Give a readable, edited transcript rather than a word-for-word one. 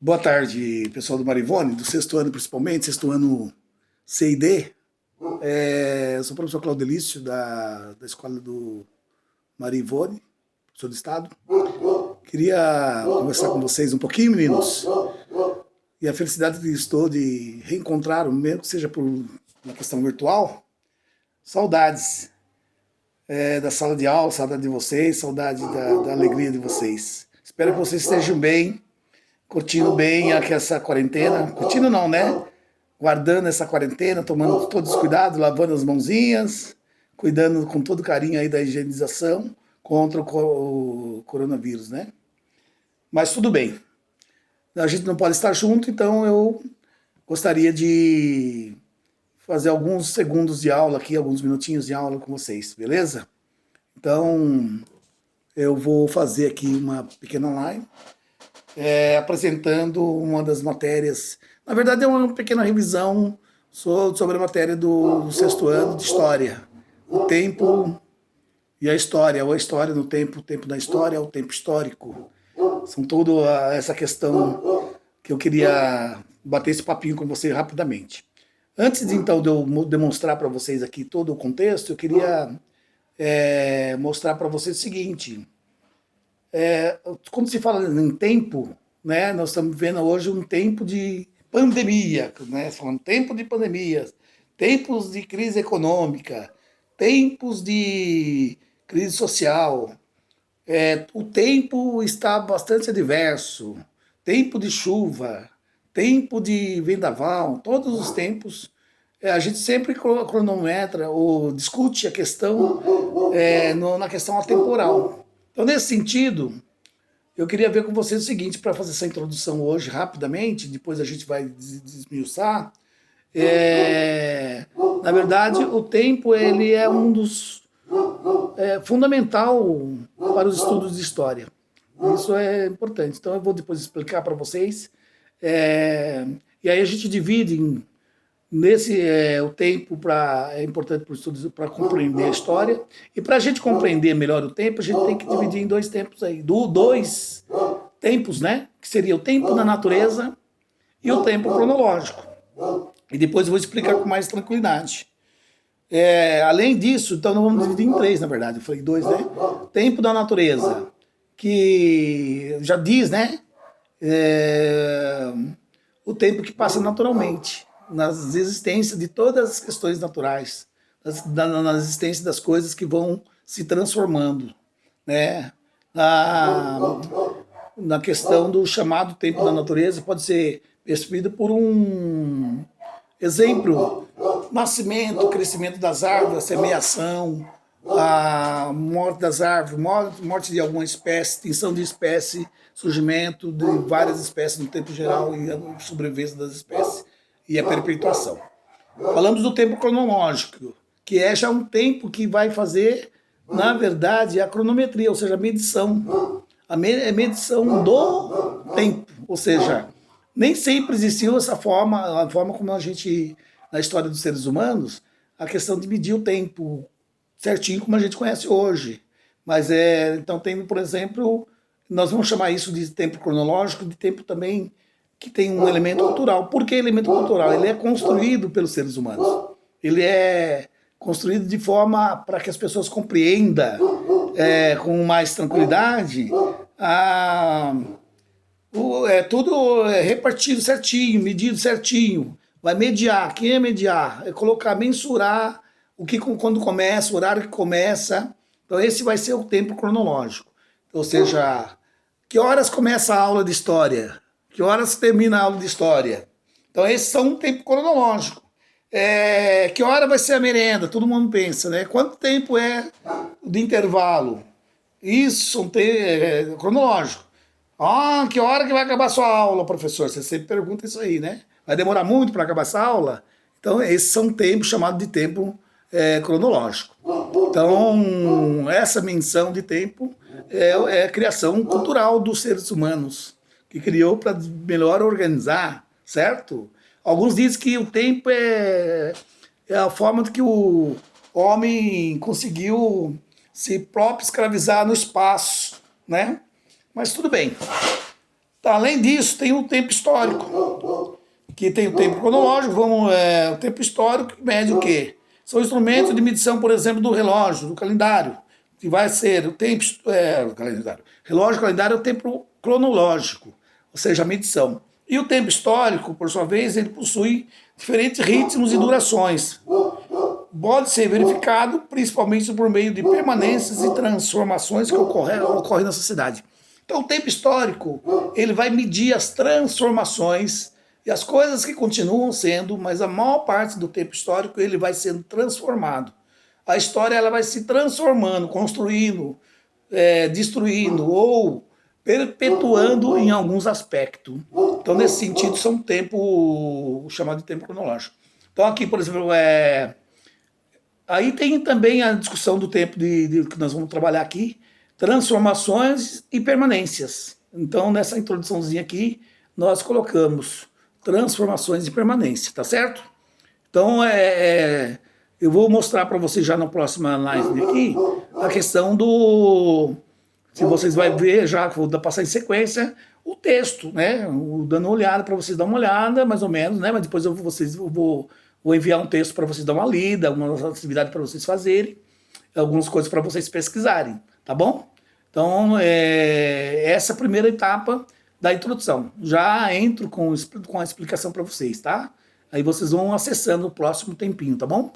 Boa tarde, pessoal do Marivone, do sexto ano principalmente, sexto ano C e D. Eu sou o professor Claudelício, da escola do Marivone, professor do Estado. Queria conversar com vocês um pouquinho, meninos, e a felicidade que estou de reencontrar, mesmo que seja por uma questão virtual, saudades da sala de aula, saudade de vocês, saudade da alegria de vocês. Espero que vocês estejam bem, curtindo bem aqui essa quarentena. Curtindo não, né? Guardando essa quarentena, tomando todos os cuidados, lavando as mãozinhas, cuidando com todo carinho aí da higienização contra o coronavírus, né? Mas tudo bem. A gente não pode estar junto, então eu gostaria de fazer alguns segundos de aula aqui, alguns minutinhos de aula com vocês, beleza? Então, eu vou fazer aqui uma pequena live, apresentando uma das matérias. Na verdade, é uma pequena revisão sobre a matéria do sexto ano de História. O tempo e a história, ou a história no tempo, o tempo da história, o tempo histórico. São toda essa questão que eu queria bater esse papinho com você rapidamente. Antes, então, de eu demonstrar para vocês aqui todo o contexto, eu queria mostrar para vocês o seguinte. Quando se fala em tempo, né, nós estamos vivendo hoje um tempo de pandemia, né, falando tempo de pandemia, tempos de crise econômica, tempos de crise social. O tempo está bastante adverso, tempo de chuva, tempo de vendaval, todos os tempos. A gente sempre cronometra ou discute a questão na questão atemporal. Então, nesse sentido, eu queria ver com vocês o seguinte, para fazer essa introdução hoje rapidamente, depois a gente vai desmiuçar. Na verdade, o tempo ele é um dos fundamental para os estudos de história. Isso é importante. Então, eu vou depois explicar para vocês. E aí a gente divide o tempo é importante para os estudos, para compreender a história. E para a gente compreender melhor o tempo, a gente tem que dividir em dois tempos aí. Dois tempos, né? Que seria o tempo da natureza e o tempo cronológico. E depois eu vou explicar com mais tranquilidade. Além disso, então nós vamos dividir em três, na verdade. Eu falei dois, né? Tempo da natureza, que já diz, né? O tempo que passa naturalmente, nas existências de todas as questões naturais, na existência das coisas que vão se transformando, né? Na questão do chamado tempo da natureza, pode ser percebido por um exemplo: nascimento, crescimento das árvores, a semeação, a morte das árvores, morte de alguma espécie, extinção de espécie, surgimento de várias espécies no tempo geral e a sobrevivência das espécies e a perpetuação. Falamos do tempo cronológico, que é já um tempo que vai fazer, na verdade, a cronometria, ou seja, a medição. A medição do tempo, ou seja, nem sempre existiu essa forma, a forma como a gente, na história dos seres humanos, a questão de medir o tempo certinho como a gente conhece hoje. Mas então tem, por exemplo, nós vamos chamar isso de tempo cronológico, de tempo também que tem um elemento cultural. Por que elemento cultural? Ele é construído pelos seres humanos. Ele é construído de forma para que as pessoas compreendam com mais tranquilidade. Tudo repartido certinho, medido certinho. Vai mediar. Quem é mediar? É colocar, mensurar quando começa, o horário que começa. Então esse vai ser o tempo cronológico. Ou seja, que horas começa a aula de história? Que horas termina a aula de história? Então esses são um tempo cronológico. Que hora vai ser a merenda? Todo mundo pensa, né? Quanto tempo é de intervalo? Isso, um tempo cronológico. Que hora que vai acabar a sua aula, professor? Você sempre pergunta isso aí, né? Vai demorar muito para acabar essa aula? Então esses são tempos chamados de tempo cronológico. Então essa menção de tempo é a criação cultural dos seres humanos, que criou para melhor organizar, certo? Alguns dizem que o tempo é a forma de que o homem conseguiu se próprio escravizar no espaço, né? Mas tudo bem. Tá, além disso, tem o tempo histórico, que tem o tempo cronológico, o tempo histórico que mede o quê? São instrumentos de medição, por exemplo, do relógio, do calendário, que vai ser o tempo, o calendário. Relógio, calendário é o tempo cronológico, ou seja, a medição. E o tempo histórico, por sua vez, ele possui diferentes ritmos e durações. Pode ser verificado principalmente por meio de permanências e transformações que ocorrem na sociedade. Então, o tempo histórico, ele vai medir as transformações e as coisas que continuam sendo, mas a maior parte do tempo histórico ele vai sendo transformado. A história ela vai se transformando, construindo, destruindo ou perpetuando em alguns aspectos. Então, nesse sentido, são um tempo chamado de tempo cronológico. Então, aqui, por exemplo, aí tem também a discussão do tempo que nós vamos trabalhar aqui, transformações e permanências. Então, nessa introduçãozinha aqui, nós colocamos transformações e permanência, tá certo? Então, eu vou mostrar para vocês já na próxima live aqui a questão do... Se vocês vão ver, já que eu vou passar em sequência, o texto, né? Dando uma olhada para vocês dar uma olhada, mais ou menos, né? Mas depois eu vou enviar um texto para vocês dar uma lida, algumas atividades para vocês fazerem, algumas coisas para vocês pesquisarem, tá bom? Então, essa é a primeira etapa da introdução. Já entro com a explicação para vocês, tá? Aí vocês vão acessando o próximo tempinho, tá bom?